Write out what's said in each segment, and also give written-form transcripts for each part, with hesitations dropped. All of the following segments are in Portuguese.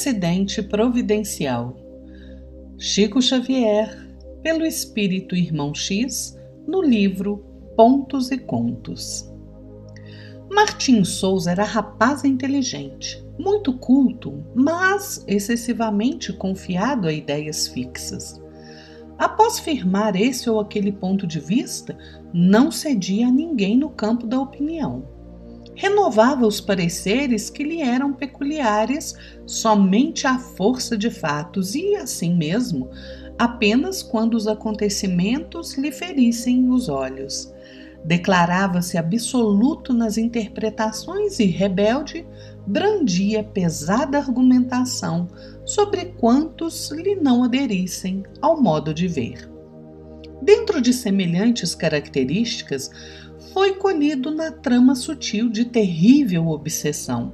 acidente providencial. Chico Xavier, pelo Espírito Irmão X, no livro Pontos e Contos. Martinho Souza era rapaz inteligente, muito culto, mas excessivamente confiado a ideias fixas. Após firmar esse ou aquele ponto de vista, não cedia a ninguém no campo da opinião. Renovava os pareceres que lhe eram peculiares somente à força de fatos e, assim mesmo, apenas quando os acontecimentos lhe ferissem os olhos. Declarava-se absoluto nas interpretações e, rebelde, brandia pesada argumentação sobre quantos lhe não aderissem ao modo de ver. Dentro de semelhantes características, foi colhido na trama sutil de terrível obsessão.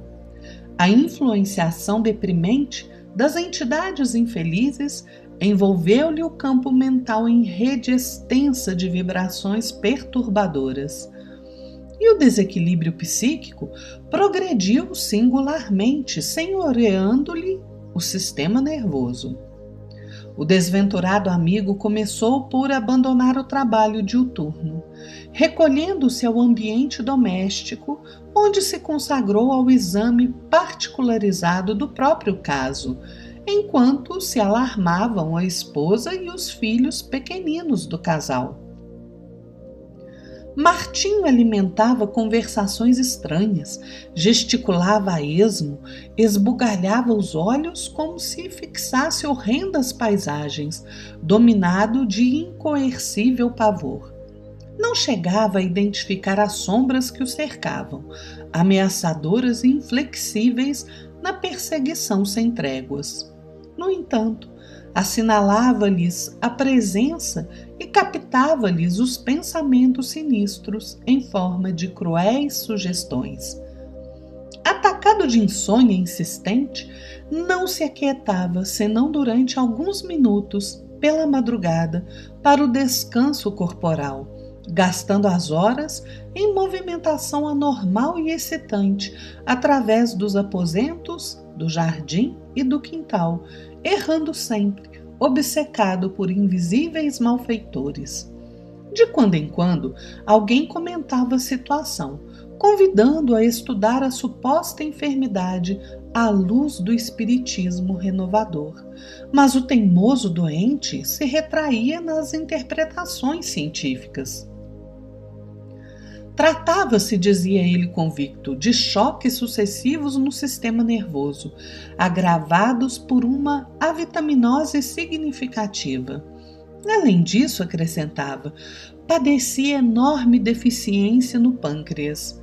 A influenciação deprimente das entidades infelizes envolveu-lhe o campo mental em rede extensa de vibrações perturbadoras. E o desequilíbrio psíquico progrediu singularmente, senhoreando-lhe o sistema nervoso. O desventurado amigo começou por abandonar o trabalho diuturno, recolhendo-se ao ambiente doméstico, onde se consagrou ao exame particularizado do próprio caso, enquanto se alarmavam a esposa e os filhos pequeninos do casal. Martinho alimentava conversações estranhas, gesticulava a esmo, esbugalhava os olhos como se fixasse horrendas paisagens, dominado de incoercível pavor. Não chegava a identificar as sombras que o cercavam, ameaçadoras e inflexíveis na perseguição sem tréguas. No entanto, assinalava-lhes a presença e captava-lhes os pensamentos sinistros em forma de cruéis sugestões. Atacado de insônia insistente, não se aquietava senão durante alguns minutos pela madrugada para o descanso corporal, gastando as horas em movimentação anormal e excitante através dos aposentos, do jardim e do quintal, errando sempre, obcecado por invisíveis malfeitores. De quando em quando, alguém comentava a situação, convidando-o a estudar a suposta enfermidade à luz do espiritismo renovador. Mas o teimoso doente se retraía nas interpretações científicas. Tratava-se, dizia ele convicto, de choques sucessivos no sistema nervoso, agravados por uma avitaminose significativa. Além disso, acrescentava, padecia enorme deficiência no pâncreas.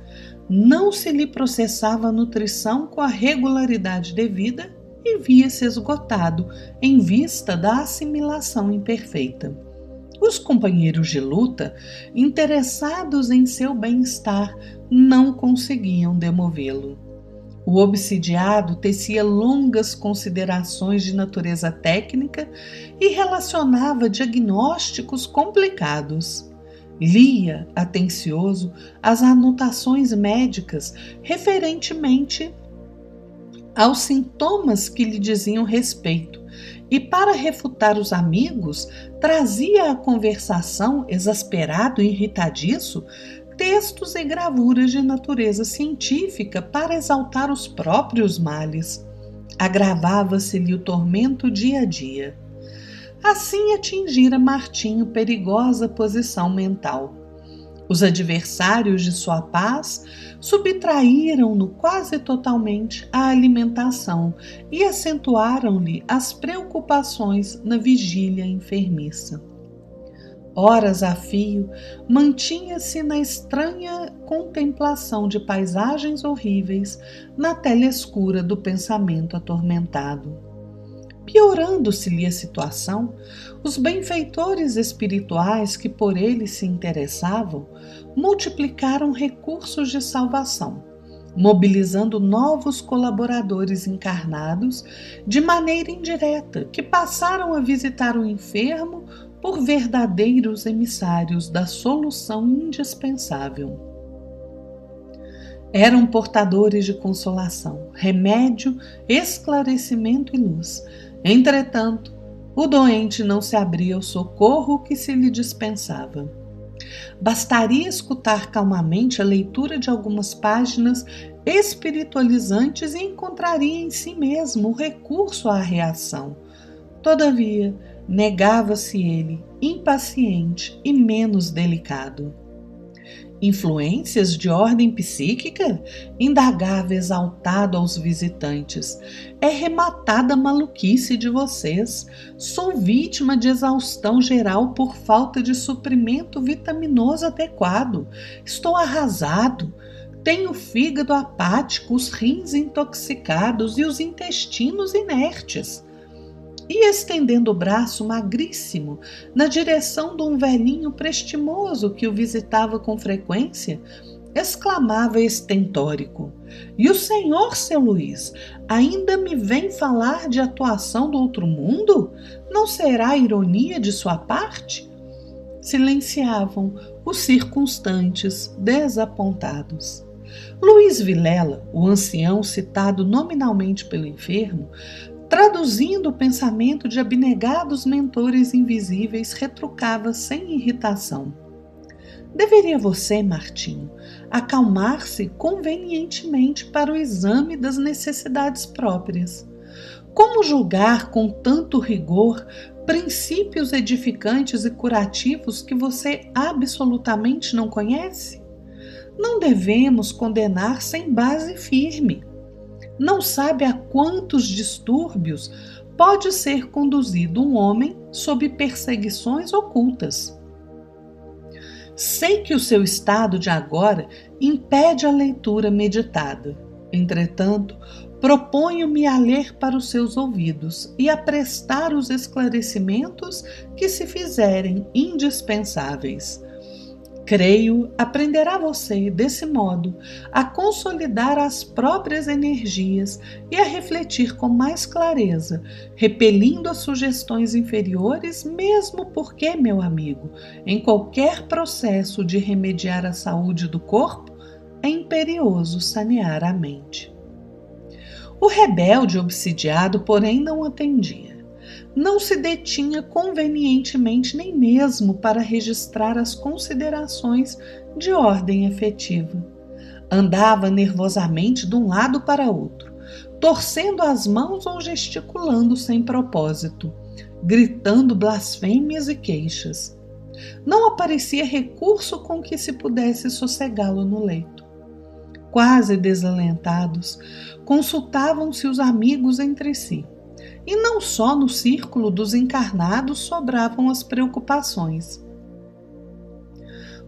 Não se lhe processava a nutrição com a regularidade devida e via-se esgotado em vista da assimilação imperfeita. Os companheiros de luta, interessados em seu bem-estar, não conseguiam demovê-lo. O obsidiado tecia longas considerações de natureza técnica e relacionava diagnósticos complicados. Lia, atencioso, as anotações médicas referentemente aos sintomas que lhe diziam respeito, e, para refutar os amigos, trazia à conversação, exasperado e irritadiço, textos e gravuras de natureza científica para exaltar os próprios males. Agravava-se-lhe o tormento dia a dia. Assim atingira Martinho perigosa posição mental. Os adversários de sua paz subtraíram-no quase totalmente à alimentação e acentuaram-lhe as preocupações na vigília enfermiça. Horas a fio, mantinha-se na estranha contemplação de paisagens horríveis na tela escura do pensamento atormentado. Piorando-se-lhe a situação, os benfeitores espirituais que por ele se interessavam multiplicaram recursos de salvação, mobilizando novos colaboradores encarnados de maneira indireta, que passaram a visitar o enfermo por verdadeiros emissários da solução indispensável. Eram portadores de consolação, remédio, esclarecimento e luz. Entretanto, o doente não se abria ao socorro que se lhe dispensava. Bastaria escutar calmamente a leitura de algumas páginas espiritualizantes e encontraria em si mesmo o recurso à reação. Todavia, negava-se ele, impaciente e menos delicado. Influências de ordem psíquica? Indagava exaltado aos visitantes. É rematada a maluquice de vocês. Sou vítima de exaustão geral por falta de suprimento vitaminoso adequado. Estou arrasado. Tenho o fígado apático, os rins intoxicados e os intestinos inertes. E estendendo o braço magríssimo na direção de um velhinho prestimoso que o visitava com frequência, exclamava estentórico: "E o senhor, seu Luís, ainda me vem falar de atuação do outro mundo? Não será ironia de sua parte?" Silenciavam os circunstantes, desapontados. Luís Vilela, o ancião citado nominalmente pelo enfermo, traduzindo o pensamento de abnegados mentores invisíveis, retrucava sem irritação: "Deveria você, Martinho, acalmar-se convenientemente para o exame das necessidades próprias. Como julgar com tanto rigor princípios edificantes e curativos que você absolutamente não conhece? Não devemos condenar sem base firme. Não sabe a quantos distúrbios pode ser conduzido um homem sob perseguições ocultas. Sei que o seu estado de agora impede a leitura meditada. Entretanto, proponho-me a ler para os seus ouvidos e a prestar os esclarecimentos que se fizerem indispensáveis. Creio, aprenderá você, desse modo, a consolidar as próprias energias e a refletir com mais clareza, repelindo as sugestões inferiores, mesmo porque, meu amigo, em qualquer processo de remediar a saúde do corpo, é imperioso sanear a mente." O rebelde obsidiado, porém, não atendia. Não se detinha convenientemente nem mesmo para registrar as considerações de ordem afetiva. Andava nervosamente de um lado para outro, torcendo as mãos ou gesticulando sem propósito, gritando blasfêmias e queixas. Não aparecia recurso com que se pudesse sossegá-lo no leito. Quase desalentados, consultavam-se os amigos entre si. E não só no círculo dos encarnados sobravam as preocupações.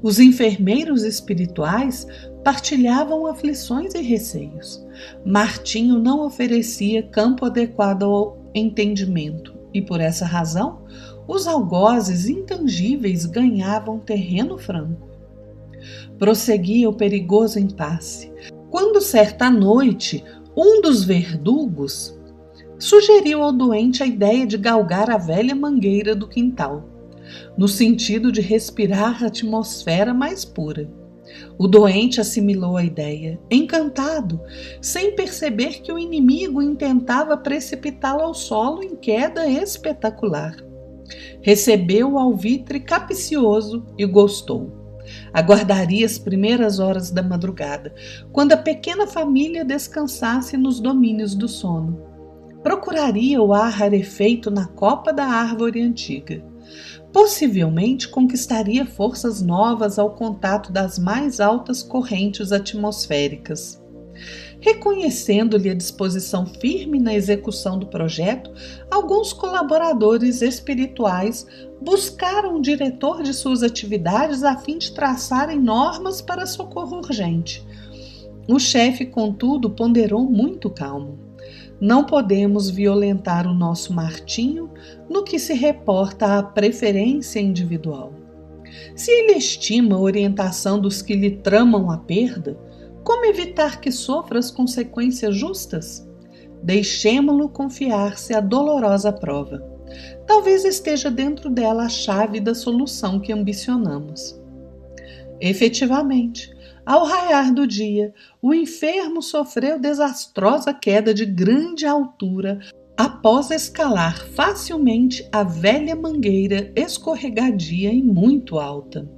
Os enfermeiros espirituais partilhavam aflições e receios. Martinho não oferecia campo adequado ao entendimento e, por essa razão, os algozes intangíveis ganhavam terreno franco. Prosseguia o perigoso impasse, quando certa noite um dos verdugos sugeriu ao doente a ideia de galgar a velha mangueira do quintal, no sentido de respirar a atmosfera mais pura. O doente assimilou a ideia, encantado, sem perceber que o inimigo intentava precipitá-lo ao solo em queda espetacular. Recebeu o alvitre capcioso e gostou. Aguardaria as primeiras horas da madrugada, quando a pequena família descansasse nos domínios do sono. Procuraria o ar rarefeito na copa da árvore antiga. Possivelmente conquistaria forças novas ao contato das mais altas correntes atmosféricas. Reconhecendo-lhe a disposição firme na execução do projeto, alguns colaboradores espirituais buscaram o diretor de suas atividades a fim de traçarem normas para socorro urgente. O chefe, contudo, ponderou muito calmo. Não podemos violentar o nosso Martinho no que se reporta à preferência individual. Se ele estima a orientação dos que lhe tramam a perda, como evitar que sofra as consequências justas? Deixemo-lo confiar-se à dolorosa prova. Talvez esteja dentro dela a chave da solução que ambicionamos. Efetivamente, Ao raiar do dia, o enfermo sofreu desastrosa queda de grande altura após escalar facilmente a velha mangueira escorregadia e muito alta.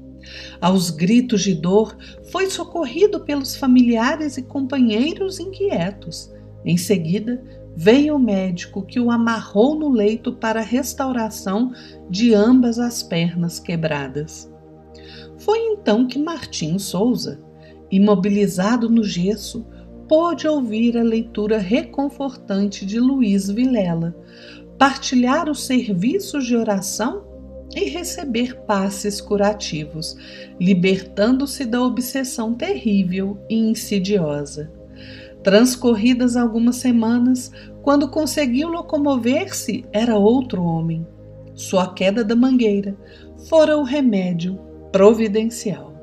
Aos gritos de dor, foi socorrido pelos familiares e companheiros inquietos. Em seguida, veio o médico que o amarrou no leito para a restauração de ambas as pernas quebradas. Foi então que Martim Souza, imobilizado no gesso, pôde ouvir a leitura reconfortante de Luiz Vilela, partilhar os serviços de oração e receber passes curativos, libertando-se da obsessão terrível e insidiosa. Transcorridas algumas semanas, quando conseguiu locomover-se, era outro homem. Sua queda da mangueira fora o remédio providencial.